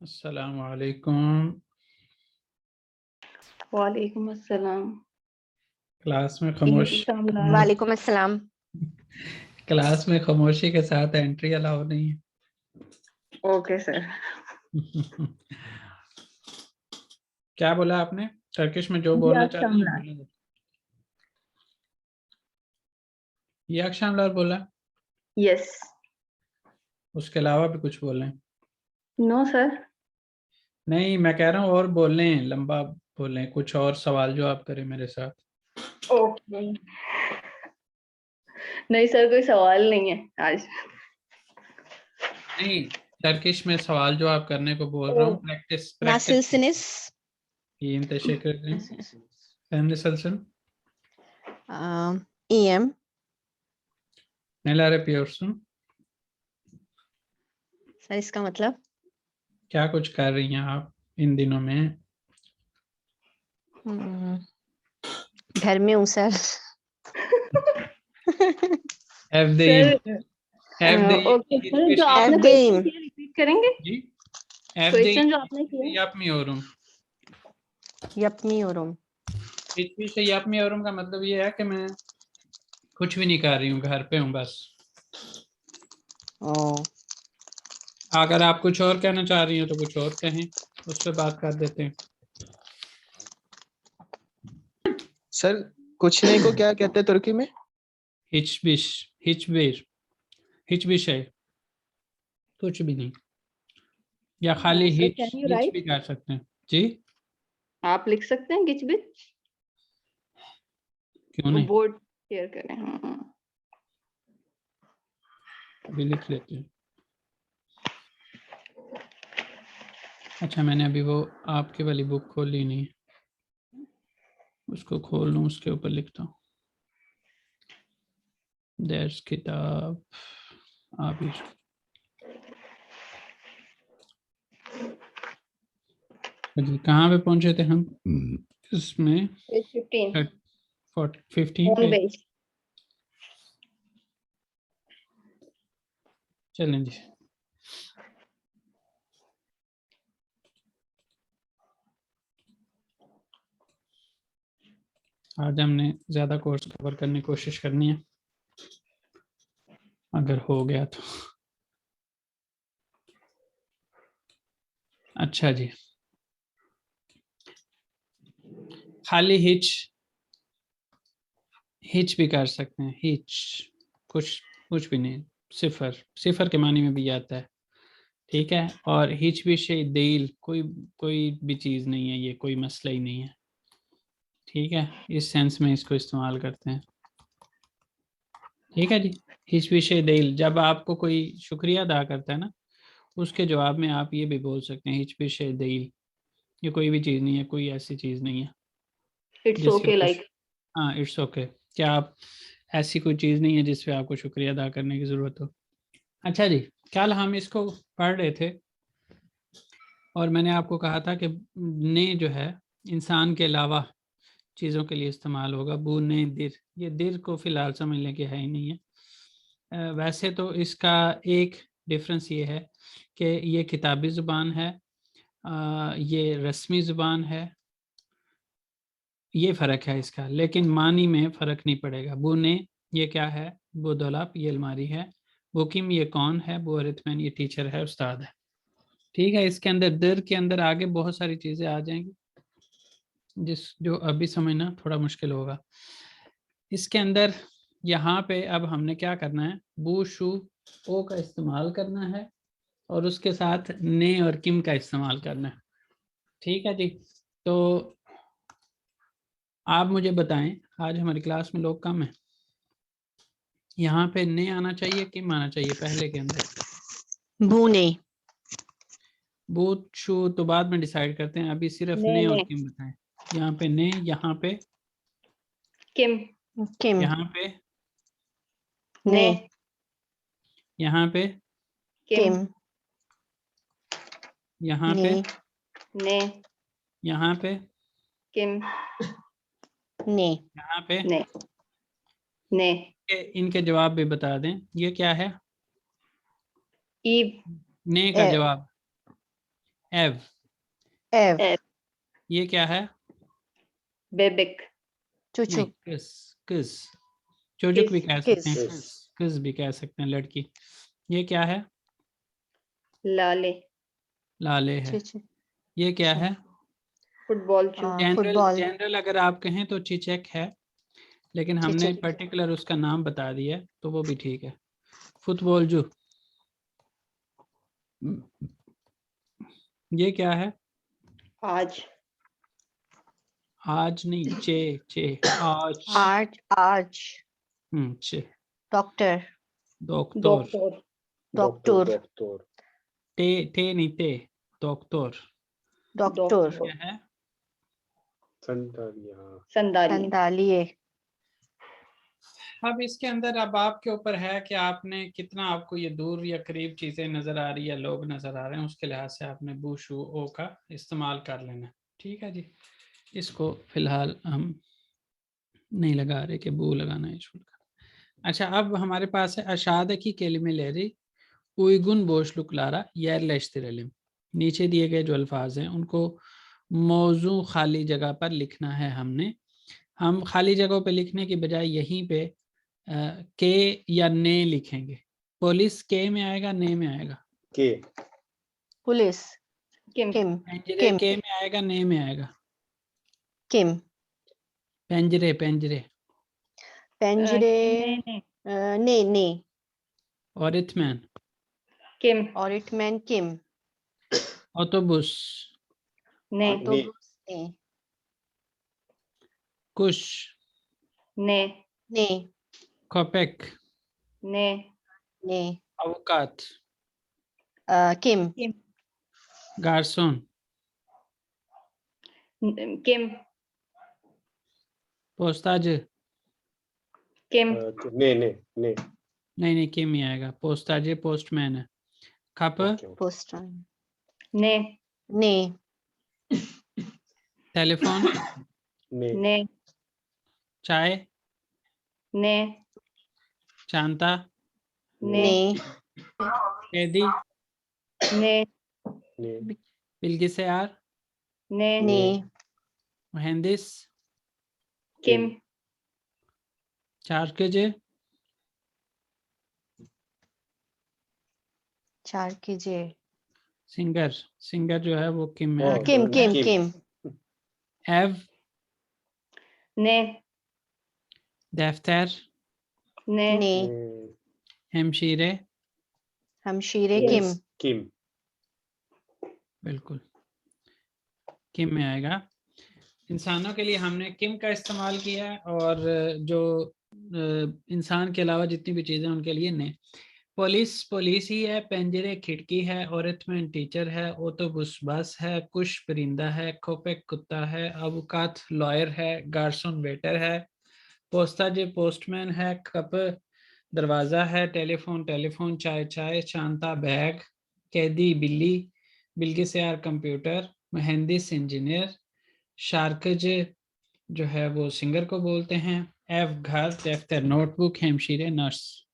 अस्सलामु अलैकुम। वालेकुम अस्सलाम। क्लास में खामोश वालेकुम अस्सलाम। क्लास में खामोशी के साथ एंट्री अलाउ नहीं है। Okay sir. क्या बोला आपने? टर्किश में जो जी बोलना आप चाह रही हैं बोलें। ये अक्षामलाल बोला, यस। उसके अलावा भी कुछ बोलें? No sir. नहीं, मैं कह रहा हूँ और बोलें, लंबा बोलें, कुछ और सवाल जो आप करें मेरे साथ। ओके। नहीं सर, कोई सवाल नहीं है आज। नहीं, टर्किश में सवाल जो आप करने को बोल रहा हूँ, practice Nasılsınız? İyiyim, teşekkür ederim. Sen nasılsın? İyiyim. Neler yapıyorsun? Sir इसका मतलब? क्या कुछ कर रही हैं आप इन दिनों में? घर में हूँ sir. Evdeyim. Evdeyim. Okay sir, Hiçbir जो şey आपने Evdeyim. क्वेश्चन किया रिपीट करेंगे? जी, evdeyim. क्वेश्चन जो आपने Hiçbir şey किया। yapmıyorum. Yapmıyorum. हिçbir şey yapmıyorum का मतलब ये है कि मैं कुछ भी नहीं कर रही हूँ, घर पे हूँ बस। ओ, अगर आप कुछ और कहना चाह रही हो तो कुछ और कहें, उस पर बात कर देते हैं। सर कुछ नहीं को क्या कहते हैं तुर्की में? हिचबिश है, कुछ भी नहीं, या खाली sir hitch can you hitch right? भी कर सकते हैं। जी, आप लिख सकते हैं गिचबिच? क्यों नहीं, बोर्ड शेयर करें। हाँ। अभी लिख लेते हैं। अच्छा, मैंने अभी वो आपकी वाली बुक खोली नहीं, उसको खोल लूँ, उसके ऊपर लिखता हूँ। दर्स किताब आबिर। जी, कहाँ पे पहुंचे थे हम इसमें? 15 15 होम पे। बेस। चलें जी। आज हमने ज्यादा कोर्स कवर करने की कोशिश करनी है, अगर हो गया तो। अच्छा जी, खाली हिच भी कर सकते हैं। हिच कुछ भी नहीं, सिफर, सिफर के मानी में भी आता है, ठीक है। और हिच भी शे देल, कोई भी चीज़ नहीं है, ये कोई मसला ही नहीं है, ठीक है। इस सेंस में इसको इस्तेमाल करते हैं, ठीक है जी। हिच भी शे देल, जब आपको कोई शुक्रिया अदा करता है ना, उसके जवाब में आप ये भी बोल सकते हैं हिच भी शे देल, ये कोई भी चीज़ नहीं है, कोई ऐसी चीज़ नहीं है इट्स जिससे ओके लाइक। हाँ, इट्स ओके। क्या आप ऐसी कोई चीज़ नहीं है जिस पे आपको शुक्रिया अदा करने की ज़रूरत हो। अच्छा जी, कल हम इसको पढ़ रहे थे और मैंने आपको कहा था कि ने जो है इंसान के अलावा चीज़ों के लिए इस्तेमाल होगा। बू ने दिर, ये दिर को फ़िलहाल समझ लें कि है ही नहीं है। वैसे तो इसका एक डिफरेंस ये है कि ये किताबी ज़ुबान है, ये रस्मी ज़ुबान है, ये फ़र्क है इसका, लेकिन मानी में फ़र्क नहीं पड़ेगा। बू ने, ये क्या है? वो दौलाप, ये अलमारी है। वो किम, ये कौन है? वो अरिथमैन, ये टीचर है, उस्ताद है, ठीक है। इसके अंदर दर के अंदर आगे बहुत सारी चीज़ें आ जाएंगी जो अभी समझना थोड़ा मुश्किल होगा। इसके अंदर यहाँ पे अब हमने क्या करना है, बू शू ओ का इस्तेमाल करना है और उसके साथ ने और किम का इस्तेमाल करना है, ठीक है जी। तो आप मुझे बताएं, आज हमारी क्लास में लोग कम हैं, यहाँ पे ने आना चाहिए, किम आना चाहिए पहले के अंदर? बूने। बूथ शू तो बाद में डिसाइड करते हैं, अभी सिर्फ ने और किम बताएं। यहाँ पे ने, यहाँ पे किम, किम। यहाँ पे ने। यहाँ पे किम, किम। यहाँ पे ने। ने, यहाँ पे किम, ने। यहाँ पे ने, ने, इनके जवाब भी बता दें। ये क्या है? ईव, ने का जवाब, एव, Ev. Ev. ये क्या है? Bebek. Çocuk. नहीं, किस, किस, चोजुक भी कह सकते हैं, किस। किस, किस भी कह सकते हैं, लड़की। ये क्या है? Lale. लाले है। Çocuk. ये क्या है? Football shoe. General, Futbol. General अगर आप कहें तो चिचेक है, लेकिन हमने चिचेक। पर्टिकुलर उसका नाम बता दिया है, तो वो भी ठीक है। फुटबॉल जो, ये क्या है? Aaj. आज नहीं, चे, चे, आज। Ağaç. चे, Doctor. Doctor, Doctor. Doktor. टे, टे नहीं, ते, डॉक्टर। Doktor. क्या है? Sandali. Sandalye. अब इसके अंदर अब आपके ऊपर है कि आपने कितना, आपको ये दूर या करीब चीजें नजर आ रही है, लोग नजर आ रहे हैं, उसके लिहाज से आपने बू शू ओ का इस्तेमाल कर लेना। ठीक है जी, इसको फिलहाल हम नहीं लगा रहे कि बू लगाना है इसको। अच्छा, अब हमारे पास है अशादकी kelimeleri uygun boşluklara yerleştirelim। नीचे दिए गए जो अल्फाज हैं उनको मौजू खाली जगह पर लिखना है हमने। हम खाली जगहों पे लिखने की बजाय यहीं पे के या ने लिखेंगे। पुलिस के में आएगा, ने में आएगा? Polis. Kim. Kim. पेंजरे Kim. के में आएगा, ने में आएगा? Kim. पेंजरे, पेंजरे। Pencere. Ne. Ne. औरतमैन, Kim. Öğretmen kim? otobüs, Ne. Otobüs ne? kuş, Ne. Ne? köpek, Ne. Ne? avukat, Kim? Kim. garson, Kim. postacı, Kim. नहीं नहीं, kim ही आएगा। postacı postman है। kapı, Postane. Ne. Ne? telefon, Ne. चाय, Ne. çanta, Ne? kedi, Ne. bilgisayar, Ne. Ne? mühendis, Kim. şarkıcı, Şarkıcı. singer, singer जो है वो kim में आएगा। Kim? ev, Ne. defter, Ne. Ne? hemşire, Hemşire kim? बिल्कुल किम में आएगा। इंसानों के लिए हमने किम का इस्तेमाल किया है, और जो इंसान के अलावा जितनी भी चीज़ें उनके लिए ने। पुलिस पुलिस ही है, पेंजरे खिड़की है, औरतमैन टीचर है, ऑटोबस बस है, कुश परिंदा है, कोपेक कुत्ता है, अवुकात लॉयर है, गार्सन वेटर है, पोस्ताजे पोस्टमैन है, कप दरवाज़ा है, टेलीफोन टेलीफोन, चाय चाय, शांता बैग, कैदी बिल्ली, बिल्किसयार कंप्यूटर, मुहंदिस इंजीनियर, शार्कज जो है वो सिंगर को बोलते हैं, एफ घर, दफ्तर नोटबुक, हेमशीरे नर्स।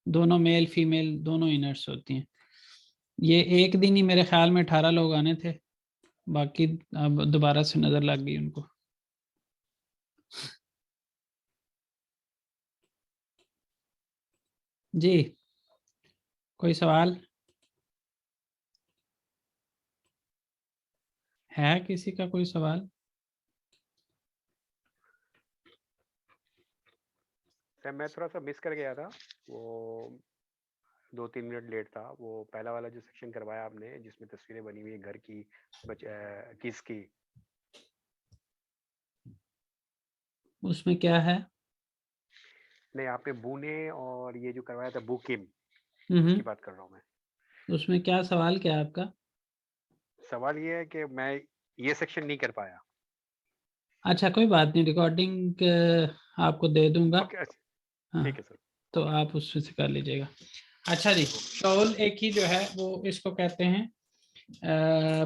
दोनों मेल फीमेल दोनों ही नर्स होती हैं। ये एक दिन ही मेरे ख्याल में 18 लोग आने थे, बाकी अब दोबारा से नजर लग गई उनको। जी, कोई सवाल है किसी का? कोई सवाल? सर मैं थोड़ा सा मिस कर गया था, वो 2-3 मिनट लेट था। वो पहला वाला जो सेक्शन करवाया आपने जिसमें तस्वीरें बनी हुई है घर की, किसकी, उसमें क्या है? नहीं आपने बूने और ये जो करवाया था बुकिम, उसकी बात कर रहा हूँ मैं। उसमें क्या सवाल क्या है आपका? सवाल ये है कि मैं ये सेक्शन नहीं कर पाया। अच्छा, कोई बात नहीं, रिकॉर्डिंग आपको दे दूंगा। ओके, हाँ, ठीक है सर। तो आप उसमें से कर लीजिएगा। अच्छा जी, शौल एक ही जो है वो इसको कहते हैं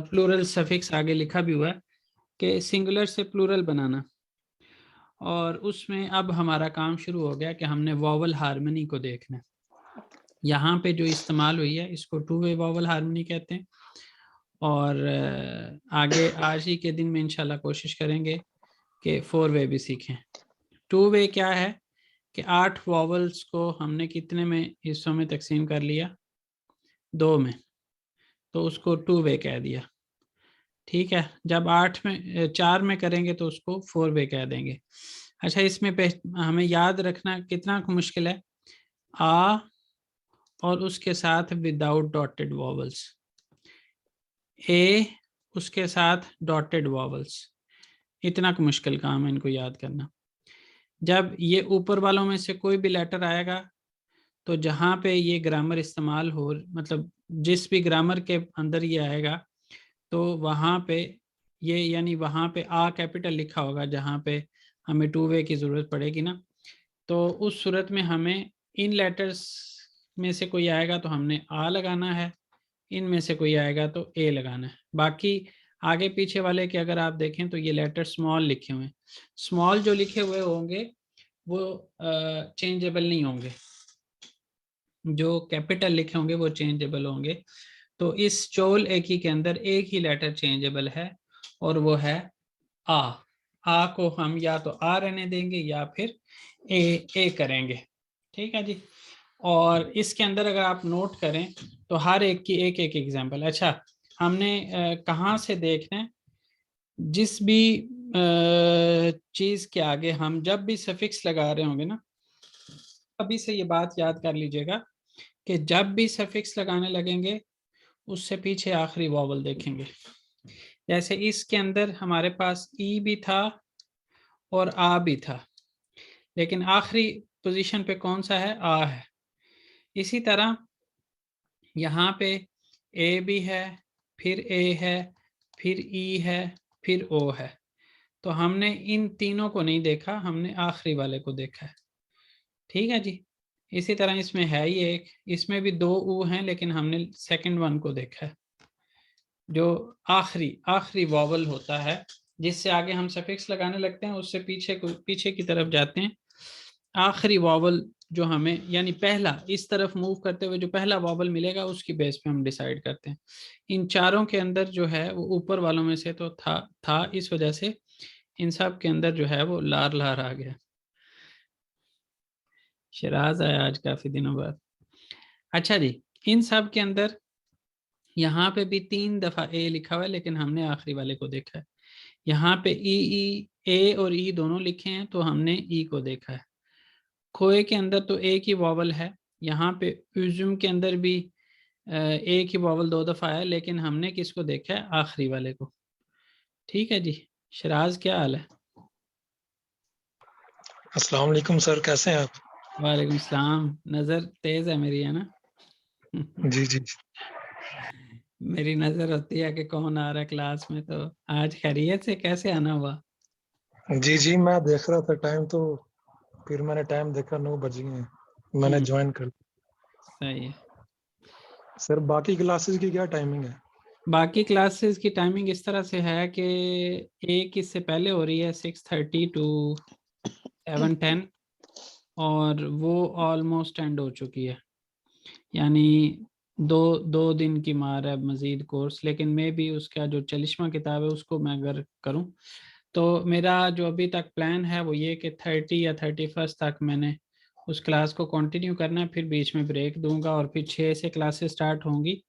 प्लूरल सफिक्स, आगे लिखा भी हुआ है कि सिंगुलर से प्लूरल बनाना। और उसमें अब हमारा काम शुरू हो गया कि हमने वॉवल हार्मनी को देखना। यहाँ पे जो इस्तेमाल हुई है इसको टू वे वॉवल हार्मनी कहते हैं, और आगे आज ही के दिन में इंशाल्लाह कोशिश करेंगे कि 4 वे भी सीखें। 2 वे क्या है कि 8 वॉवल्स को हमने कितने में हिस्सों में तकसीम कर लिया, 2 में, तो उसको 2 वे कह दिया। ठीक है, जब 4 में करेंगे तो उसको 4 वे कह देंगे। अच्छा, इसमें हमें याद रखना कितना मुश्किल है, आ और उसके साथ विदाउट डॉटेड वॉवल्स, ए उसके साथ डॉटेड वॉवल्स, इतना मुश्किल काम है इनको याद करना। जब ये ऊपर वालों में से कोई भी लेटर आएगा तो जहाँ पे ये ग्रामर इस्तेमाल हो, मतलब जिस भी ग्रामर के अंदर ये आएगा तो वहाँ पे ये, यानी वहाँ पे आ कैपिटल लिखा होगा जहाँ पे हमें 2 वे की ज़रूरत पड़ेगी ना, तो उस सूरत में हमें इन लेटर्स में से कोई आएगा तो हमने आ लगाना है, इनमें से कोई आएगा तो ए लगाना है। बाकी आगे पीछे वाले के अगर आप देखें तो ये लेटर स्मॉल लिखे हुए हैं, स्मॉल जो लिखे हुए होंगे वो चेंजेबल नहीं होंगे, जो कैपिटल लिखे होंगे वो चेंजेबल होंगे। तो इस चोल एक ही के अंदर एक ही लेटर चेंजेबल है और वो है आ। आ को हम या तो आ रहने देंगे या फिर ए करेंगे। ठीक है जी। और इसके अंदर अगर आप नोट करें तो हर एक की एक एक एग्जाम्पल। अच्छा, हमने कहाँ से देखना है, जिस भी चीज के आगे हम जब भी सफिक्स लगा रहे होंगे ना, अभी से ये बात याद कर लीजिएगा कि जब भी सफिक्स लगाने लगेंगे उससे पीछे आखिरी वॉवल देखेंगे। जैसे इसके अंदर हमारे पास ई भी था और आ भी था, लेकिन आखिरी पोजीशन पे कौन सा है, आ है। इसी तरह यहाँ पे ए भी है, फिर ए है, फिर ई है, फिर ओ है। तो हमने इन तीनों को नहीं देखा, हमने आखिरी वाले को देखा है। ठीक है जी। इसी तरह इसमें है ही एक, इसमें भी 2 ऊ हैं लेकिन हमने सेकंड वन को देखा है, जो आखिरी वॉवल होता है, जिससे आगे हम सफिक्स लगाने लगते हैं उससे पीछे की तरफ जाते हैं। आखिरी वॉवल जो हमें, यानी पहला, इस तरफ मूव करते हुए जो पहला वॉवल मिलेगा उसकी बेस पे हम डिसाइड करते हैं। इन चारों के अंदर जो है वो ऊपर वालों में से तो था, इस वजह से इन सब के अंदर जो है वो लार लार आ गया। शिराज आया आज काफी दिनों बाद। अच्छा जी, इन सब के अंदर यहाँ पे भी 3 दफा ए लिखा हुआ है लेकिन हमने आखिरी वाले को देखा है। यहाँ पे ए और ई दोनों लिखे हैं तो हमने ई को देखा है। खोए के अंदर तो एक ही वॉवल है, यहाँ पे उजुम के अंदर भी एक ही वॉवल 2 दफा है लेकिन हमने किसको देखा है, आखिरी वाले को। ठीक है जी। शिराज क्या हाल है? अस्सलाम वालेकुम सर, कैसे हैं आप? वालेकुम सलाम। नजर तेज है मेरी, है ना? जी जी। मेरी नजर होती है कि कौन आ रहा है क्लास में, तो आज खैरियत से कैसे आना हुआ? जी जी, मैं देख रहा था टाइम, तो फिर मैंने टाइम देखा 9 बज गए हैं, मैंने ज्वाइन कर। सही है। सर बाकी क्लासेस की क्या टाइमिंग है? बाकी क्लासेस की टाइमिंग इस तरह से है कि एक इससे पहले हो रही है 6:30 टू 7:10 और वो ऑलमोस्ट एंड हो चुकी है, यानी दो दिन की मार है मज़ीद कोर्स। लेकिन मैं भी उसका जो चलिश्मा किताब है उसको मैं अगर करूं तो मेरा जो अभी तक प्लान है वो ये कि 30 या 31 तक मैंने उस क्लास को कंटिन्यू करना है, फिर बीच में ब्रेक दूंगा और फिर 6 से क्लासेस स्टार्ट होंगी।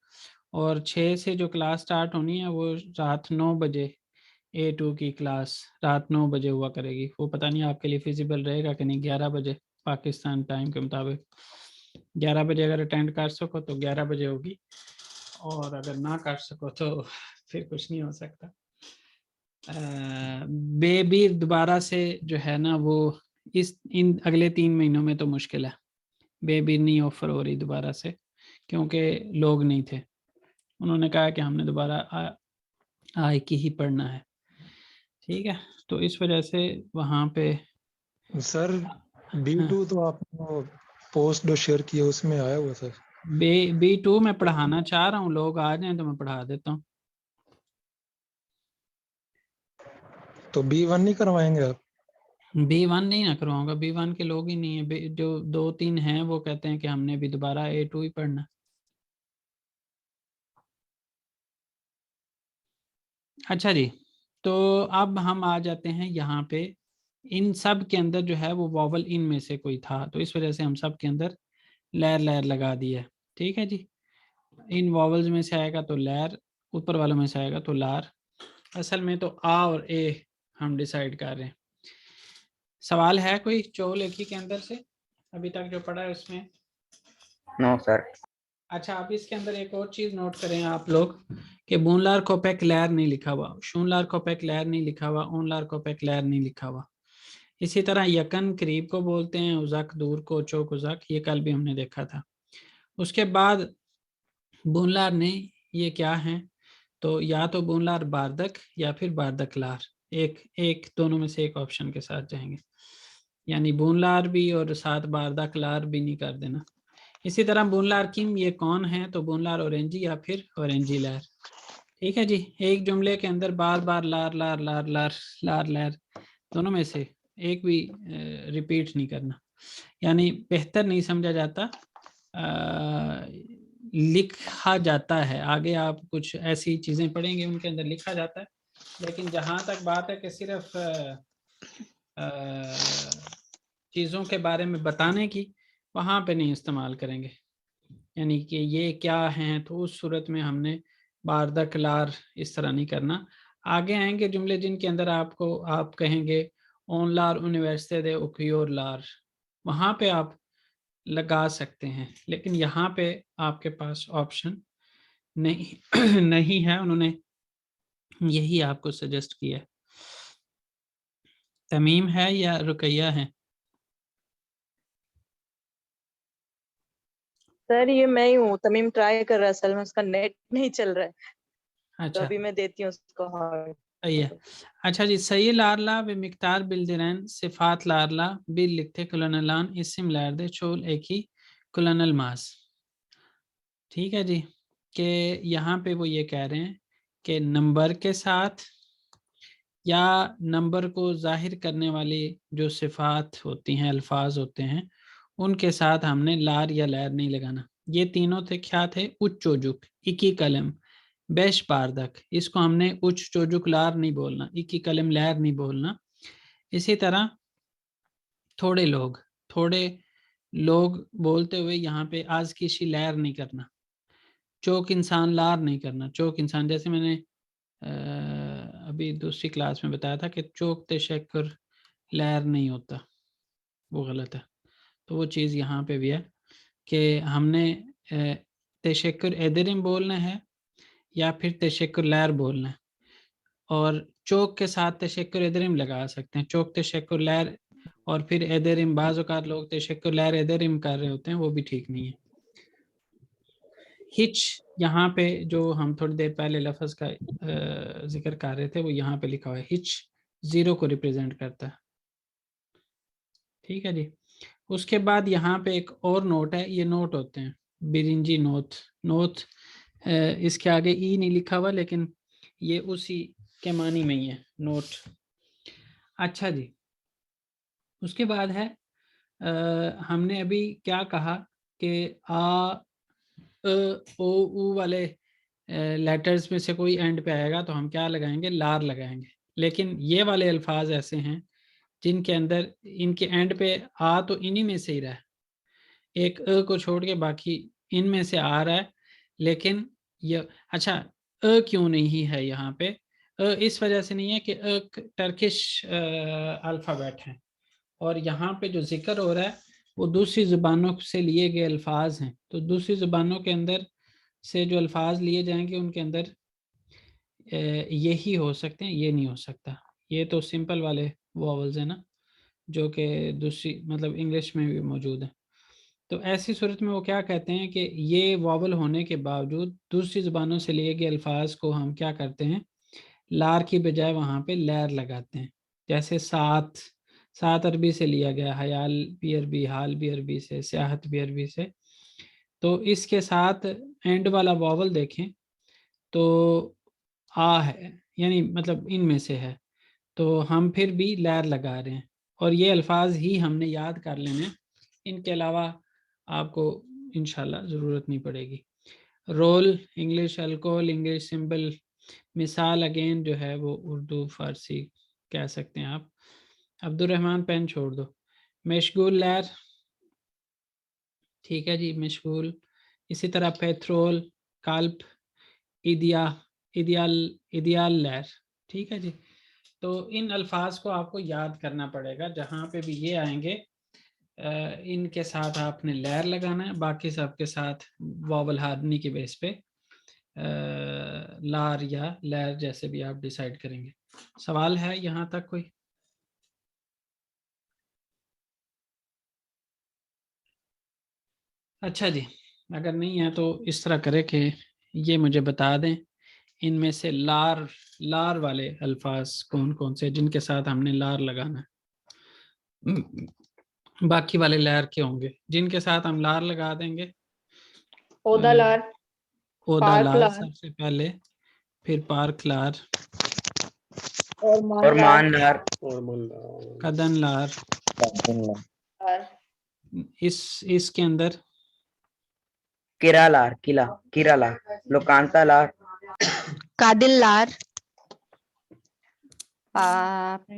और 6 से जो क्लास स्टार्ट होनी है वो रात 9 बजे, A2 की क्लास रात 9 बजे हुआ करेगी। वो पता नहीं आपके लिए फिजिबल रहेगा कि नहीं, 11 बजे पाकिस्तान टाइम के मुताबिक। 11 बजे अगर अटेंड कर सको तो 11 बजे होगी, और अगर ना कर सको तो फिर कुछ नहीं हो सकता। बेबी दोबारा से जो है ना वो इन अगले 3 महीनों में तो मुश्किल है, बेबी नहीं ऑफर हो रही दोबारा से, क्योंकि लोग नहीं थे। उन्होंने कहा कि हमने दोबारा आई की ही पढ़ना है। ठीक है, तो इस वजह से वहाँ पे सर B2 तो आपने पोस्ट जो शेयर किया उसमें आया हुआ था। B2 में पढ़ाना चाह रहा हूँ, लोग आ जाएं तो मैं पढ़ा देता हूँ। तो B1 नहीं करवाएंगे आप? B1 नहीं ना करवाऊंगा, B1 के लोग ही नहीं है। जो 2-3 हैं वो कहते हैं कि हमने भी दोबारा A2 ही पढ़ना। अच्छा जी, तो अब हम आ जाते हैं यहाँ पे। इन सब के अंदर जो है वो वॉवल इन में से कोई था, तो इस वजह से हम सब के अंदर लहर लहर लगा दी है। ठीक है जी, इन वॉवल्स में से आएगा तो लहर, ऊपर वालों में से आएगा तो लार। असल में तो आ और ए हम डिसाइड कर रहे हैं। सवाल है कोई चो लेखी के अंदर से अभी तक जो पढ़ा है उसमें? No sir. अच्छा, अब इसके अंदर एक और चीज नोट करें आप लोग कि बूनलार कोपेक लहर नहीं लिखा हुआ, शूनलार कोपेक लहर नहीं लिखा हुआ, ओनलार कोपेक लहर नहीं लिखा हुआ। इसी तरह यकन करीब को बोलते हैं, उजक दूर को, चौक उजक, ये कल भी हमने देखा था। उसके बाद बूनलार ने ये क्या है, तो या तो बूनलार बारदक या फिर बारदक लार, एक दोनों में से एक ऑप्शन के साथ जाएंगे, यानी बूनलार भी और साथ बारदक लार भी नहीं कर देना। इसी तरह बूनलार किम ये कौन है, तो बूनलार ऑरेंजी या फिर ऑरेंजी लहर। ठीक है जी, एक जुमले के अंदर बार बार लार लार लार लार लार लहर दोनों में से एक भी रिपीट नहीं करना, यानी बेहतर नहीं समझा जाता, लिखा जाता है। आगे आप कुछ ऐसी चीजें पढ़ेंगे उनके अंदर लिखा जाता है, लेकिन जहां तक बात है कि सिर्फ चीजों के बारे में बताने की, वहां पे नहीं इस्तेमाल करेंगे। यानी कि ये क्या हैं, तो उस सूरत में हमने बारदक लार इस तरह नहीं करना। आगे आएंगे जुमले जिनके अंदर आपको आप कहेंगे ओन लार यूनिवर्सिटी दे उखियोर लार, वहां पे आप लगा सकते हैं, लेकिन यहाँ पे आपके पास ऑप्शन नहीं नहीं है, उन्होंने यही आपको सजेस्ट किया है। तमीम है या रुकैया है? सर ये मैं ही हूँ, तमीम ट्राई कर रहा है, असल में उसका नेट नहीं चल रहा है, तो अच्छा, अभी मैं देती हूँ उसको। हाँ सही है। अच्छा जी, सही लारला व मिकदार बिल्दिरन सिफात लारला बिल लिखते कुलनलान इसिम लारदे चोल एक ही कुलनल मास। ठीक है जी, कि यहाँ पे वो ये कह रहे हैं कि नंबर के साथ या नंबर को जाहिर करने वाली जो सिफात होती हैं, अल्फाज होते हैं, उनके साथ हमने लार या लैर नहीं लगाना। ये तीनों थे, क्या थे? उच्च चोजुक, इकी कलम, बेश बारदक, इसको हमने उच्च चोजुक लार नहीं बोलना, इकी कलम लैर नहीं बोलना। इसी तरह थोड़े लोग बोलते हुए यहाँ पे आज की शी लैर नहीं करना, चौक इंसान लार नहीं करना। चौक इंसान, जैसे मैंने अभी दूसरी क्लास में बताया था कि चौक तशक्कुर लहर नहीं होता, वो गलत है। तो वो चीज़ यहाँ पे भी है कि हमने तशक्कुर एदरिम बोलना है या फिर तशक्कुर लहर बोलना है, और चौक के साथ तशक्कुर एदरिम लगा सकते हैं, चौक तशक्कुर लहर, और फिर एदरिम, बाज़ औक़ात लोग तशक्कुर लहर एदरिम कर रहे होते हैं, वो भी ठीक नहीं है। हिच, यहाँ पे जो हम थोड़ी देर पहले लफ्ज़ का जिक्र कर रहे थे, वो यहाँ पे लिखा हुआ है, हिच जीरो को रिप्रेजेंट करता है। ठीक है जी, उसके बाद यहाँ पे एक और नोट है, ये नोट होते हैं बिरिंजी नोट, इसके आगे ई नहीं लिखा हुआ, लेकिन ये उसी के मानी में ही है, नोट। अच्छा जी, उसके बाद है हमने अभी क्या कहा कि आ ओ ऊ वाले लेटर्स में से कोई एंड पे आएगा तो हम क्या लगाएंगे? लार लगाएंगे। लेकिन ये वाले अल्फाज ऐसे हैं जिनके अंदर इनके एंड पे आ तो इन्हीं में से ही रहा है, एक अ को छोड़ के बाकी इनमें से आ रहा है, लेकिन ये अच्छा अ क्यों नहीं है यहाँ पे? इस वजह से नहीं है कि टर्किश अल्फ़ाबेट है, और यहाँ पे जो जिक्र हो रहा है वो दूसरी ज़ुबानों से लिए गए अल्फाज हैं, तो दूसरी ज़ुबानों के अंदर से जो अल्फाज लिए जाएंगे उनके अंदर यही हो सकते हैं, ये नहीं हो सकता। ये तो सिंपल वाले वॉवल्स हैं ना, जो कि दूसरी मतलब इंग्लिश में भी मौजूद है। तो ऐसी सूरत में वो क्या कहते हैं कि ये वॉवल होने के बावजूद दूसरी ज़ुबानों से लिए गए अल्फाज को हम क्या करते हैं? लार की बजाय वहाँ पे लैर लगाते हैं। जैसे सात अरबी से लिया गया, हयाल भी अरबी, हाल भी अरबी से, सियाहत भी अरबी से, तो इसके साथ एंड वाला वॉवल देखें तो आ है, यानी मतलब इनमें से है, तो हम फिर भी लैर लगा रहे हैं, और ये अल्फाज ही हमने याद कर लेने, इनके अलावा आपको इंशाल्लाह ज़रूरत नहीं पड़ेगी। Roll English, alcohol English, symbol मिसाल अगेन जो है वो उर्दू फारसी कह सकते हैं आप। अब्दुर्रहमान पेन छोड़ दो। मशगूल लैर, ठीक है जी, मशगूल। इसी तरह पेट्रोल, कल्प, इदियाल लैर, ठीक है जी। तो इन अल्फाज को आपको याद करना पड़ेगा, जहाँ पे भी ये आएंगे इनके साथ आपने लैर लगाना है, बाकी सब के साथ वावल हार्मनी के बेस पे लार या लैर जैसे भी आप डिसाइड करेंगे। सवाल है यहाँ तक कोई? अच्छा जी, अगर नहीं है तो इस तरह करें कि ये मुझे बता दें इनमें से लार वाले अल्फाज कौन कौन से जिनके साथ हमने लार लगाना है। बाकी वाले लैर के होंगे जिनके साथ हम लार लगा देंगे। ओदालार, ओदा लार पार्कलार सबसे पहले, फिर पार्क लार, और और मानलार। मानलार, कदन लार। इसके अंदर किरालार, किरालार, लोकांतालार, कादिल्लार,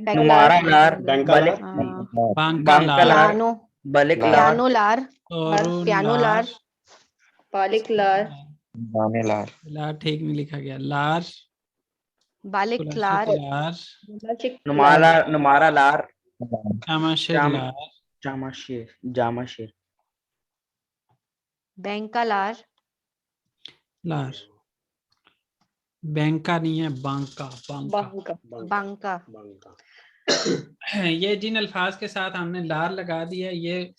नुमारालार, बलिक, बांकालार, पियानो, बलिकलार, पियानोलार, तोरुन पियानोलार, लार, पालिकलार, लार ठीक नहीं लिखा गया, लार, बालिकलार, लार, नुमारालार, चामाशिर लार, जामाशिर, बैंकालार, लार। बैंका नहीं है, बांका, बांका, बांका, ये जिन अल्फाज के साथ हमने लार लगा दिया ये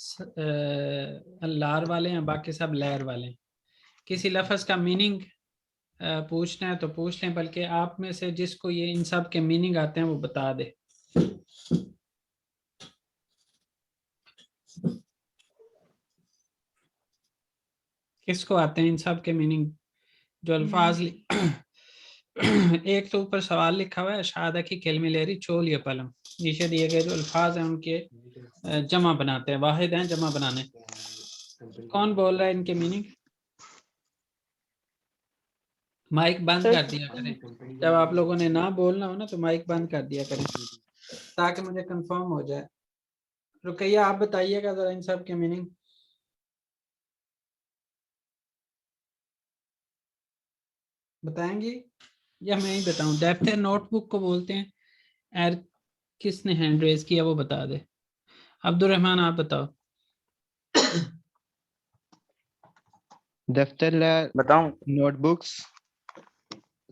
लार वाले हैं, बाकी सब लैर वाले हैं। किसी लफ्ज का मीनिंग पूछना है तो पूछ लें, बल्कि आप में से जिसको ये इन सब के मीनिंग आते हैं वो बता दे। किसको आते हैं इन सब के मीनिंग जो अल्फाज एक तो ऊपर सवाल लिखा हुआ है, शादा की केलमी लेरी चोल या पलम, नीचे दिए गए जो अल्फाज हैं उनके जमा बनाते हैं, वाहिद हैं जमा बनाने। कौन बोल रहा है इनके मीनिंग? माइक बंद कर दिया करें, जब आप लोगों ने ना बोलना हो ना तो माइक बंद कर दिया करें ताकि मुझे कंफर्म हो जाए। रुकैया आप बताइएगा जरा इन सब के मीनिंग। बताएंगे या मैं ही बताऊं? डेफ्टर नोटबुक को बोलते हैं। एर किसने हैंड रेज किया वो बता दे। अब्दुर्रहमान आप बताओ। दफ्तर लैर, बताऊं? नोटबुक्स।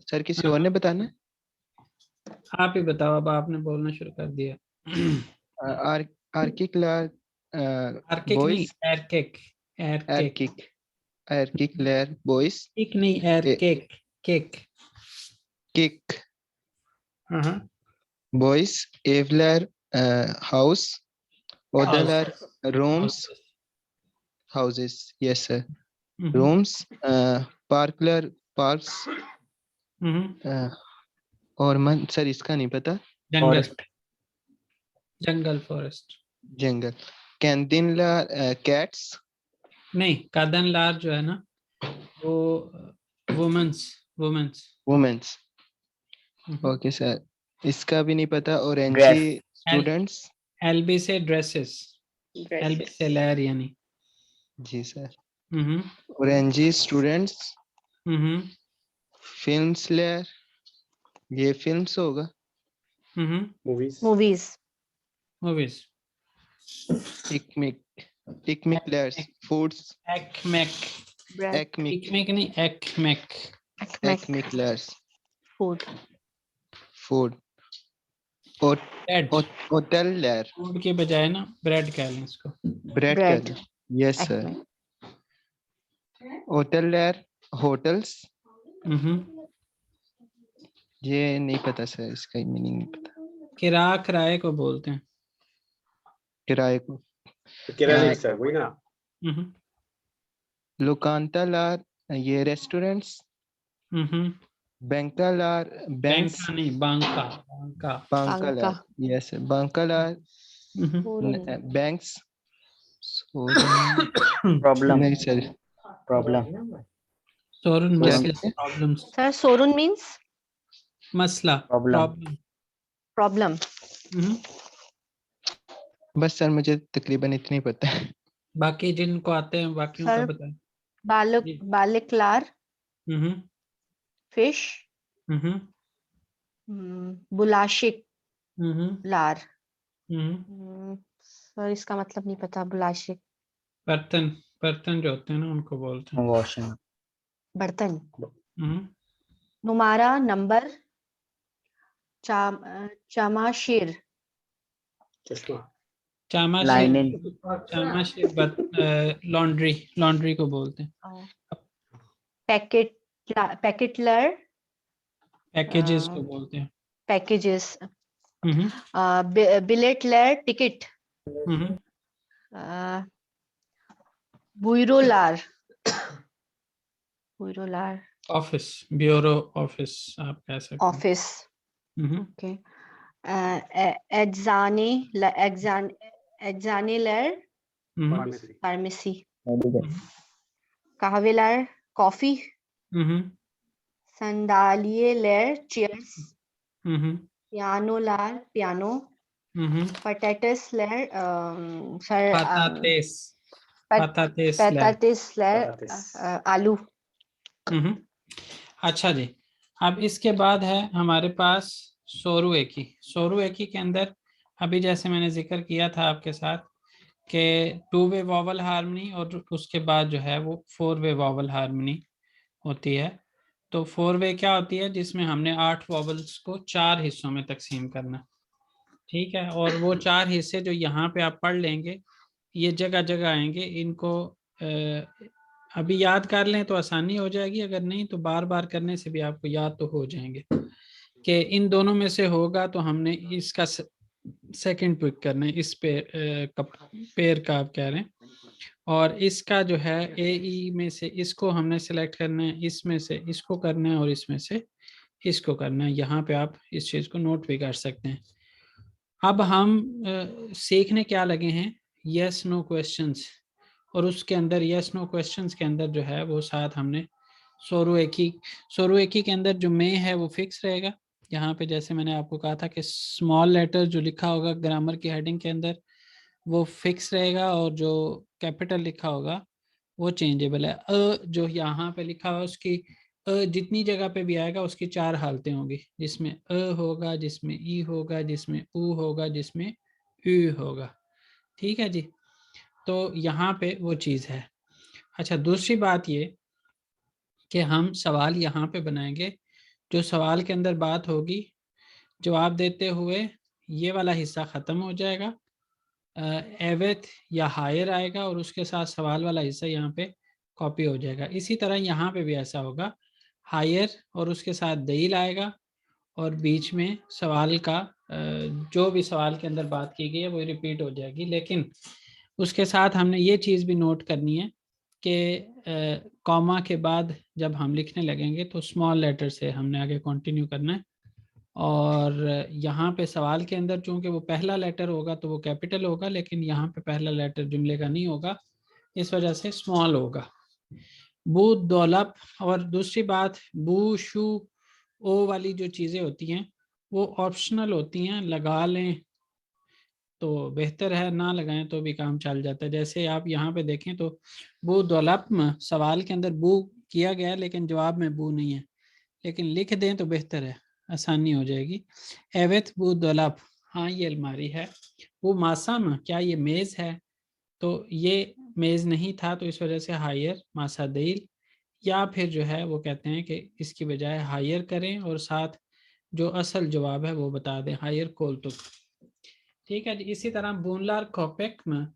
सर किसी और ने बताना है? आप ही बताओ, अब आपने बोलना शुरू कर दिया। आर्किक लैर, आर्किक नहीं, बॉयज, एरकिक, एरकिक, आर्किक लैर बॉयज, किक नहीं, एरकिक, किक, किक हाँ, बॉयज, एवलर हाउस, ओदलर rooms, houses, yes sir, rooms, parkler parks, और मन सर इसका नहीं पता। जंगल, जंगल फॉरेस्ट, जंगल। कैंदिनला कैट्स, नहीं कादन लार जो है ना वो women's, women's, women's. Okay sir, इसका भी नहीं पता। और Dress. एनजी स्टूडेंट्स, एलबी से ड्रेसेस, एलबी से लैर यानी। जी सर। और एनजी स्टूडेंट्स, फिल्म्स लेयर, ये फिल्म्स होगा। मूवीज, मूवीज, मूवीज, इकमिक लेयर्स, फूड्स, एक्मेक, ब्रेड, एक्मिक, इकमेक नहीं, एक्मेक, एक्मिक लेयर्स, फूड, फूड। ब्रेड, होटल लेयर, फूड के बजाय ना ब्रेड कह लें इसको। ब्रेड ब्रेड, कर, यस सर। होटल लेयर, होटल्स, ये नहीं पता सर, इसका मीनिंग नहीं पता। किराए को बोलते हैं, किराए को। किराए सर वही ना। लोकांता लार, ये रेस्टोरेंट्स। बैंका लार, बैंक्स, बैंका नहीं, बांका, बांका, बांका लार, यस बांका लार, बैंक्स। प्रॉब्लम, नहीं सर, प्रॉब्लम, सोरुन क्या मस्किल कहते हैं? प्रॉब्लम्स, सर सोरुन मीन्स मसला, Problem. प्रॉब्लम। प्रॉब्लम। बस सर मुझे तकरीबन इतना ही पता है। बाकी जिनको आते हैं बाकियों का सर बताएं। बालक जी। बालिकलार, हम्म फिश, हम्म बुलाशिक हम्म लार। हम्म। सर इसका मतलब नहीं पता। बुलाशिक बर्तन, बर्तन जो होते हैं ना उनको बोलते हैं। Washing. बर्तन। हम्म। नुमारा नंबर, चामाशिर चामाशिर, Linen. चामाशिर लॉन्ड्री, लॉन्ड्री को बोलते हैं। पैकेट पैकेटलर, पैकेजेस को बोलते हैं। पैकेजेस। हम्म बिलेटलर टिकट, हम्म। बुइरोलार, बुइरोलार ऑफिस, ब्यूरो ऑफिस आप कह सकते हैं। ऑफिस। हम्म ओके। एग्जानेलर Pharmacy. फार्मेसी। हम्म कहवेलर कॉफी, हम्म संडालियलर चेयर्स, हम्म पियानोलार पियानो, हम्म। पटेटसलर सर पतातेस, पतातेस लैब। पटेटसलर आलू। हम्म। अच्छा जी, अब इसके बाद है हमारे पास सोरुएकी। सोरुएकी के अंदर अभी जैसे मैंने जिक्र किया था आपके साथ कि 2 वे वॉवल हार्मनी और उसके बाद जो है वो 4 वे वॉवल हार्मनी होती है। तो 4 वे क्या होती है, जिसमें हमने 8 वॉवल्स को 4 हिस्सों में तकसीम करना। ठीक है, और वो 4 हिस्से जो यहाँ पे आप पढ़ लेंगे ये जगह जगह आएंगे। इनको अभी याद कर लें तो आसानी हो जाएगी, अगर नहीं तो बार बार करने से भी आपको याद तो हो जाएंगे कि इन दोनों में से होगा तो हमने इसका सेकंड पिक करना है, इस पेयर का आप कह रहे हैं। और इसका जो है ए में से इसको हमने सेलेक्ट करना है, इसमें से इसको करना है और इसमें से इसको करना है। यहाँ पे आप इस चीज़ को नोट भी कर सकते हैं। अब हम सीखने क्या लगे हैं, यस नो क्वेश्चंस, और उसके अंदर यस नो क्वेश्चंस के अंदर जो है वो साथ हमने सोरुएकी के अंदर जो में है वो फिक्स रहेगा। यहाँ पे जैसे मैंने आपको कहा था कि स्मॉल लेटर जो लिखा होगा ग्रामर की हेडिंग के अंदर वो फिक्स रहेगा, और जो कैपिटल लिखा होगा वो चेंजेबल है। जो यहाँ पे लिखा हुआ उसकी जितनी जगह पे भी आएगा उसकी 4 हालतें होंगी, जिसमें होगा, जिसमें ई होगा, जिसमें ऊ होगा, जिसमें यू होगा। ठीक है जी, तो यहाँ पे वो चीज़ है। अच्छा, दूसरी बात ये कि हम सवाल यहाँ पे बनाएंगे, जो सवाल के अंदर बात होगी जवाब देते हुए ये वाला हिस्सा ख़त्म हो जाएगा, एवेथ या हायर आएगा और उसके साथ सवाल वाला हिस्सा यहाँ पे कॉपी हो जाएगा। इसी तरह यहाँ पे भी ऐसा होगा, हायर और उसके साथ दलील आएगा और बीच में सवाल का जो भी सवाल के अंदर बात की गई है वो रिपीट हो जाएगी। लेकिन उसके साथ हमने ये चीज़ भी नोट करनी है कि कॉमा के बाद जब हम लिखने लगेंगे तो स्मॉल लेटर से हमने आगे कंटिन्यू करना है। और यहाँ पे सवाल के अंदर चूंकि वो पहला लेटर होगा तो वो कैपिटल होगा, लेकिन यहाँ पे पहला लेटर जुमले का नहीं होगा, इस वजह से स्मॉल होगा। बू दौलत, और दूसरी बात बू शू ओ वाली जो चीज़ें होती हैं वो ऑप्शनल होती हैं, लगा लें तो बेहतर है, ना लगाएं तो भी काम चल जाता है। जैसे आप यहाँ पे देखें तो बू दौलत सवाल के अंदर बू किया गया है लेकिन जवाब में बू नहीं है, लेकिन लिख दें तो बेहतर है, आसानी हो जाएगी। एवेथ बू दौलत, हाँ ये अलमारी है। वो मासाम, क्या ये मेज़ है, तो ये मेज़ नहीं था तो इस वजह से हायर मासा दील, या फिर जो है वो कहते हैं कि इसकी बजाय हायर करें और साथ जो असल जवाब है वो बता दें, हायर कोलतुक। ठीक है जी, इसी तरह बूनलार कॉपेक में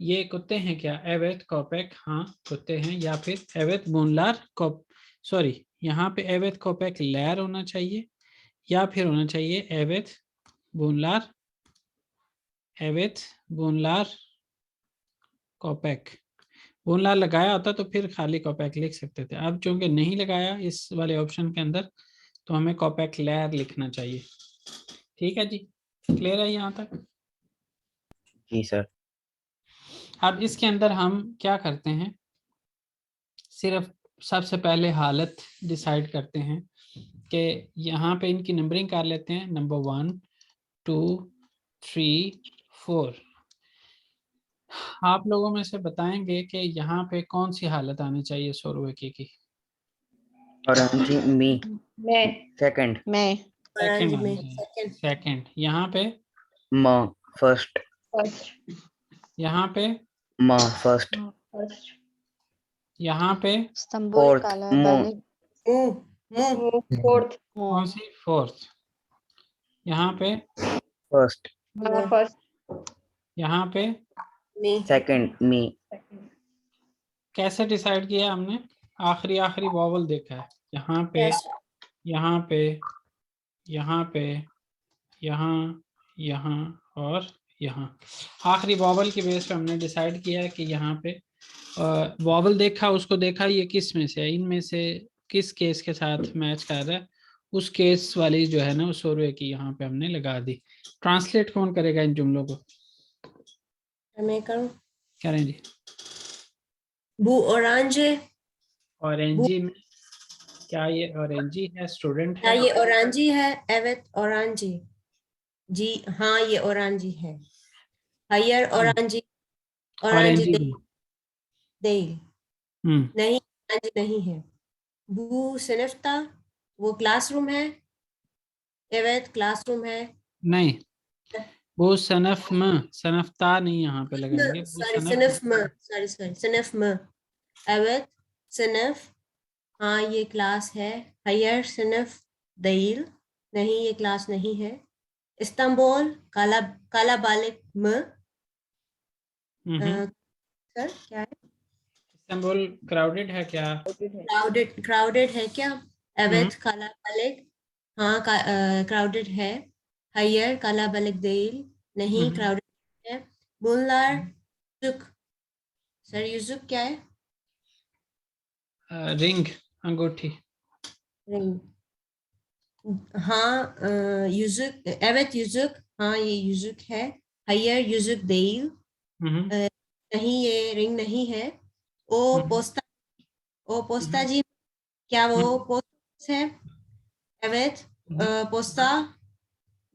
ये कुत्ते हैं क्या, एवेथ कॉपेक, हाँ कुत्ते हैं, या फिर एवेथ बूनलार कॉप, सॉरी यहाँ पे एवेथ कॉपेक लैर होना चाहिए या फिर होना चाहिए एवेथ बूनलार, एवेथ बूनलार कॉपेक। बूनलार लगाया होता तो फिर खाली कॉपेक लिख सकते थे, अब चूंकि नहीं लगाया इस वाले ऑप्शन के अंदर तो हमें कॉपेक लैर लिखना चाहिए। ठीक है जी, क्लियर है यहाँ तक? जी सर। अब इसके अंदर हम क्या करते हैं, सिर्फ सबसे पहले हालत डिसाइड करते हैं कि यहाँ पे इनकी नंबरिंग कर लेते हैं, नंबर 1 2 3 4। आप लोगों में से बताएंगे कि यहाँ पे कौन सी हालत आनी चाहिए सोरवेकी की? ऑरेंजी मी मैं सेकंड, मैं सेकंड आनी चाहिए, सेकंड। यहाँ पे म फर्स्ट, फर्स्ट यहाँ पे म फर्स्ट, फर्स्ट यहाँ पे इस्तांबुल फोर्थ, काला मो बालिक फोर्थ कौन सी? फोर्थ। यहाँ पे फर्स्ट, फर्स्ट यहाँ पे सेकंड, मी कैसे डिसाइड किया हमने? आखिरी आखिरी वॉवल देखा है, यहाँ पे, यहाँ पे, यहाँ पे, यहाँ, यहाँ और यहाँ। आखिरी वॉवल की बेस पे हमने डिसाइड किया है कि यहाँ पे वॉवल देखा, उसको देखा ये किस में से है, इनमें से किस केस के साथ मैच कर रहा है, उस केस वाली जो है ना उस सोरवे की यहाँ पे हमने लगा दी। ट्रांसलेट कौन करेगा इन जुमलों को? मैं करूं? करें जी। Bu orange, ऑरेंजी में क्या ये ऑरेंजी है? स्टूडेंट क्या है? ये orange है? Evet orange, जी हाँ ये orange है। Hayır orange, orange orangey değil, में। değil, नहीं orange नहीं है। Bu sınıfta, वो क्लासरूम है। Evet क्लासरूम है। नहीं, वो सनफ में, सनफता नहीं यहाँ पे लगाएंगे, वो sorry सनफ sınıf mı? Sorry sınıf mı? Evet sınıf, हाँ ये क्लास है। Hayır sınıf değil, नहीं ये क्लास नहीं है। Istanbul kalabalık mı? सर क्या है? इस्तांबुल क्राउडेड है क्या? क्राउडेड है क्या? Evet kalabalık, हाँ क्राउडेड है। Hayır kalabalık değil, नहीं क्राउडेड है। Bunlar yüzük, सर yüzük क्या है? रिंग, अंगूठी। रिंग, हाँ yüzük, evet yüzük, हाँ ये yüzük है। Hayır yüzük değil, नहीं ये रिंग नहीं है। ओ पोस्ता जी, क्या वो पोस्ट है? Evet पोस्ता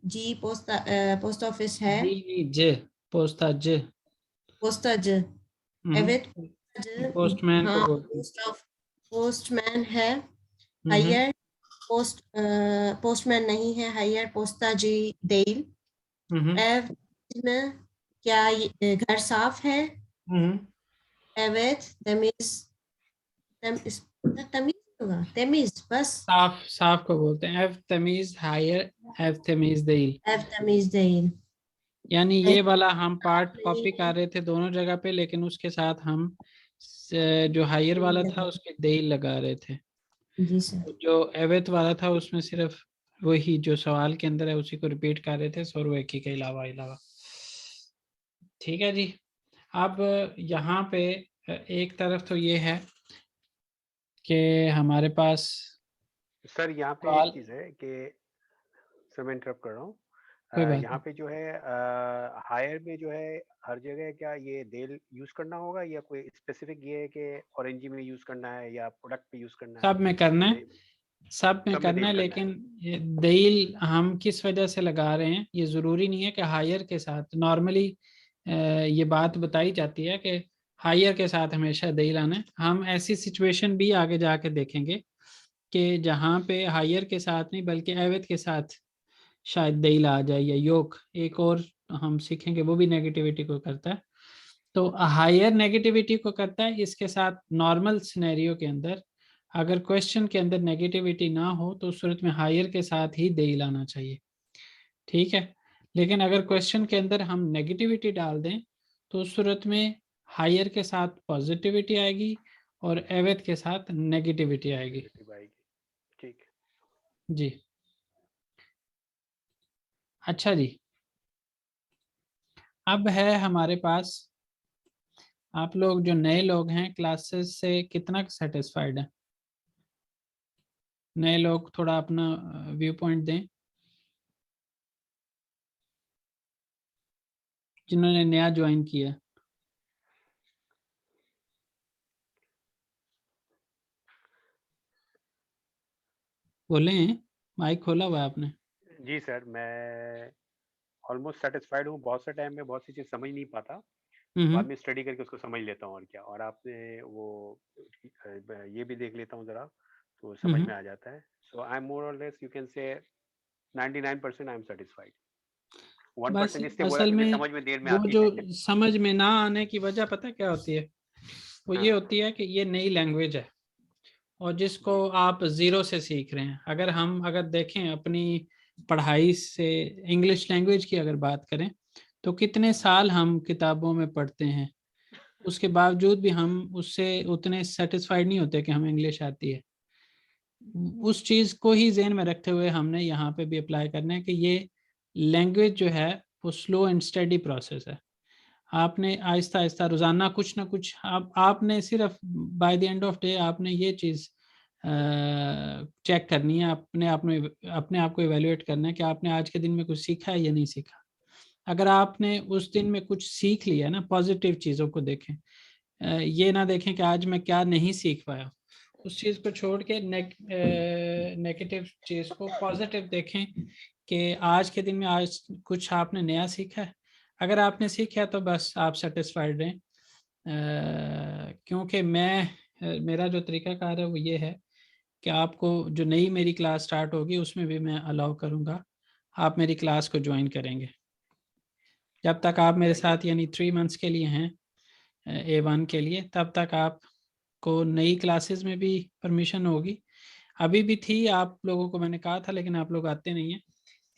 जी, पोस्ट ऑफिस है। ज पोस्ता ज, पोस्ताज, evet पोस्टमैन को हाँ बोलते हैं। पोस्टमैन है। हायर पोस्टमैन नहीं है। हायर पोस्ता जी değil, ev में, क्या ये घर साफ है? Evet तमीज होगा, तमीज बस। साफ, साफ को बोलते हैं एव तमीज। हायर एव तमीज देल, ev तमीज değil, यानी ये वाला हम पार्ट कॉपी कर रहे थे दोनों जगह पे, लेकिन उसके साथ हम जो हायर वाला था उसके देल लगा रहे थे। जी सर। जो एवेत वाला था उसमें सिर्फ वही जो सवाल के अंदर है उसी को रिपीट कर रहे थे, सोरवेकी के अलावा। ठीक है जी। अब यहाँ पे एक तरफ तो ये है कि हमारे पास सर यहाँ पे एक चीज है कि, सर मैं इंटरप्ट कर रहा हूँ, कोई बात यहाँ पे जो है हायर में जो है हर जगह क्या ये देल यूज करना होगा, या कोई स्पेसिफिक ये है कि ऑरेंजी में यूज करना है या प्रोडक्ट पे यूज करना है? सब में करना है, सब में करना है, लेकिन ये देल हम किस वजह से लगा रहे हैं ये ज़रूरी नहीं है कि हायर के साथ। नॉर्मली ये बात बताई जाती है कि हायर के साथ हमेशा देल आना है। हम ऐसी सिचुएशन भी आगे जाके देखेंगे कि जहाँ पे हायर के साथ नहीं बल्कि एवत के साथ शायद देल आ जाए, या योग एक और हम सीखेंगे वो भी नेगेटिविटी को करता है। तो हायर नेगेटिविटी को करता है, इसके साथ नॉर्मल सिनेरियो के अंदर अगर क्वेश्चन के अंदर नेगेटिविटी ना हो तो उस सूरत में हायर के साथ ही देल आना चाहिए। ठीक है, लेकिन अगर क्वेश्चन के अंदर हम नेगेटिविटी डाल दें तो उस सूरत में हायर के साथ पॉजिटिविटी आएगी और एवत के साथ नेगेटिविटी आएगी। ठीक जी, अच्छा जी। अब है हमारे पास, आप लोग जो नए लोग हैं क्लासेस से कितना सेटिस्फाइड है? नए लोग थोड़ा अपना व्यू पॉइंट दें, जिन्होंने नया ज्वाइन किया। बोले, माइक खोला हुआ है आपने? जी सर, मैं ऑलमोस्ट सेटिस्फाइड हूँ। बहुत से टाइम में बहुत सी चीज़ समझ नहीं पाता, बाद में स्टडी करके उसको समझ लेता हूँ और क्या। और आपने वो ये भी देख लेता हूँ ज़रा, तो समझ में आ जाता है। सो आई एम मोर और less you can say 99% I am satisfied. बस 1% इसलिए बोला असल क्योंकि में समझ में देर में वो आती जो है। समझ में ना आने की वजह पता है क्या होती है? वो ये होती है कि ये नई लैंग्वेज है और जिसको आप जीरो से सीख रहे हैं। अगर देखें अपनी पढ़ाई से, इंग्लिश लैंग्वेज की अगर बात करें, तो कितने साल हम किताबों में पढ़ते हैं, उसके बावजूद भी हम उससे उतने सेटिस्फाइड नहीं होते कि हमें इंग्लिश आती है। उस चीज को ही ज़हन में रखते हुए हमने यहाँ पे भी अप्लाई करना है कि ये लैंग्वेज जो है वो स्लो एंड स्टडी प्रोसेस है। आपने आहिस्ता आहिस्ता रोजाना कुछ ना कुछ आपने सिर्फ by the end of day आपने ये चीज चेक करनी है, अपने आप को इवेल्युएट करना है कि आपने आज के दिन में कुछ सीखा है या नहीं सीखा। अगर आपने उस दिन में कुछ सीख लिया ना, पॉजिटिव चीज़ों को देखें, ये ना देखें कि आज मैं क्या नहीं सीख पाया। उस चीज़ को छोड़ के नेगेटिव चीज़ को पॉजिटिव देखें कि आज के दिन में आज कुछ आपने नया सीखा है। अगर आपने सीखा तो बस आप सेटिस्फाइड रहें। क्योंकि मेरा जो तरीकाकार है वो ये है कि आपको जो नई मेरी क्लास स्टार्ट होगी उसमें भी मैं अलाउ करूँगा, आप मेरी क्लास को ज्वाइन करेंगे। जब तक आप मेरे साथ यानी 3 मंथ्स के लिए हैं A1 के लिए, तब तक आपको नई क्लासेस में भी परमिशन होगी। अभी भी थी, आप लोगों को मैंने कहा था, लेकिन आप लोग आते नहीं हैं।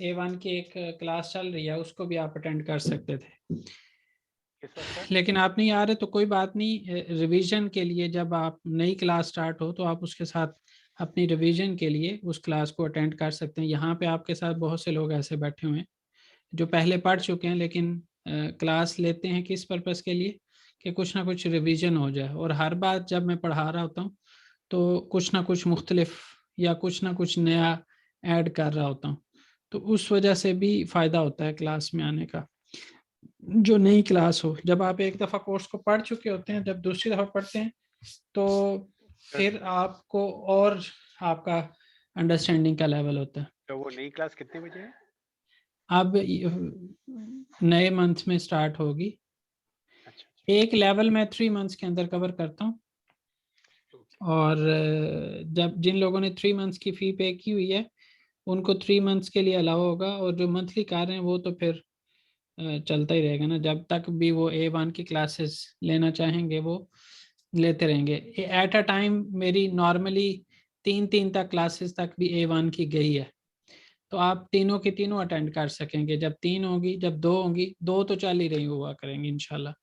A1 की एक क्लास चल रही है, उसको भी आप अटेंड कर सकते थे, लेकिन आप नहीं आ रहे तो कोई बात नहीं। रिवीजन के लिए जब आप नई क्लास स्टार्ट हो तो आप उसके साथ अपनी रिवीजन के लिए उस क्लास को अटेंड कर सकते हैं। यहाँ पे आपके साथ बहुत से लोग ऐसे बैठे हुए हैं जो पहले पढ़ चुके हैं, लेकिन क्लास लेते हैं किस पर्पस के लिए कि कुछ ना कुछ रिवीजन हो जाए। और हर बार जब मैं पढ़ा रहा होता हूँ तो कुछ ना कुछ मुख्तलिफ या कुछ ना कुछ नया ऐड कर रहा होता हूँ, तो उस वजह से भी फ़ायदा होता है क्लास में आने का। जो नई क्लास हो, जब आप एक दफ़ा कोर्स को पढ़ चुके होते हैं, जब दूसरी दफ़ा पढ़ते हैं तो फिर आपको और आपका अंडरस्टैंडिंग का लेवल होता है। तो वो नई क्लास कितने बजे है? अब नए मंथ में स्टार्ट होगी। एक लेवल मैं 3 मंथ्स के अंदर कवर करता हूँ, और जब जिन लोगों ने 3 मंथ्स की फ़ी पे की हुई है उनको 3 मंथ्स के लिए अलाउ होगा, और जो मंथली कर रहे हैं वो तो फिर चलता ही रहेगा ना, जब तक भी वो A1 की क्लासेस लेना चाहेंगे वो लेते रहेंगे। एट अ टाइम मेरी नॉर्मली 3 तक क्लासेस तक भी A1 की गई है, तो आप तीनों की तीनों अटेंड कर सकेंगे। जब 3 होगी, जब 2 होंगी, 2 तो चल ही रही हुआ करेंगे इंशाल्लाह,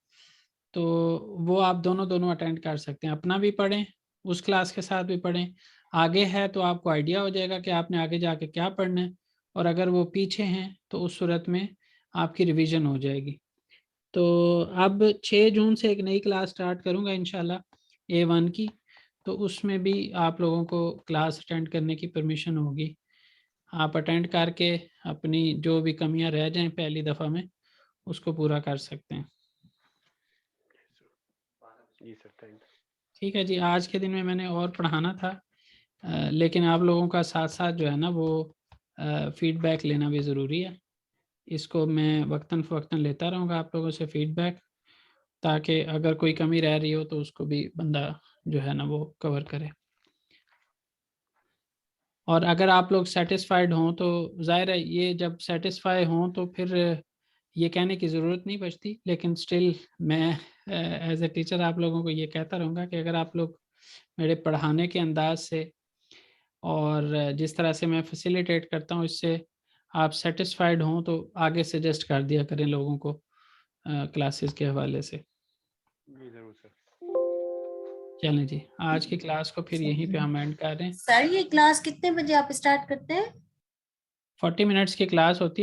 तो वो आप दोनों अटेंड कर सकते हैं। अपना भी पढ़ें, उस क्लास के साथ भी पढ़ें। आगे है तो आपको आइडिया हो जाएगा कि आपने आगे जाके क्या पढ़ना है, और अगर वो पीछे हैं तो उस सूरत में आपकी रिवीजन हो जाएगी। तो अब 6 जून से एक नई क्लास स्टार्ट करूंगा इंशाल्लाह A1 की, तो उसमें भी आप लोगों को क्लास अटेंड करने की परमिशन होगी। आप अटेंड करके अपनी जो भी कमियां रह जाएं पहली दफ़ा में उसको पूरा कर सकते हैं। जी सर, थैंक। ठीक है जी, आज के दिन में मैंने और पढ़ाना था, लेकिन आप लोगों का साथ साथ जो है ना वो फीडबैक लेना भी ज़रूरी है। इसको मैं वक्तन फ़वक्तन लेता रहूँगा आप लोगों से फीडबैक, ताकि अगर कोई कमी रह रही हो तो उसको भी बंदा जो है ना वो कवर करे। और अगर आप लोग सेटिस्फाइड हों तो ज़ाहिर है, ये जब सेटिस्फाई हों तो फिर ये कहने की ज़रूरत नहीं बचती, लेकिन स्टिल मैं एज ए टीचर आप लोगों को ये कहता रहूँगा कि अगर आप लोग मेरे पढ़ाने के अंदाज से और जिस तरह से मैं फैसिलिटेट करता हूँ इससे आप सेटिस्फाइड हों तो आगे सजेस्ट कर दिया करें लोगों को क्लासेस के हवाले से। जी जरूर सर। चलें जी, आज की क्लास को फिर यहीं पे हम एंड कर रहे हैं। सर ये क्लास कितने बजे आप स्टार्ट करते हैं? 40 मिनट्स की क्लास होती है।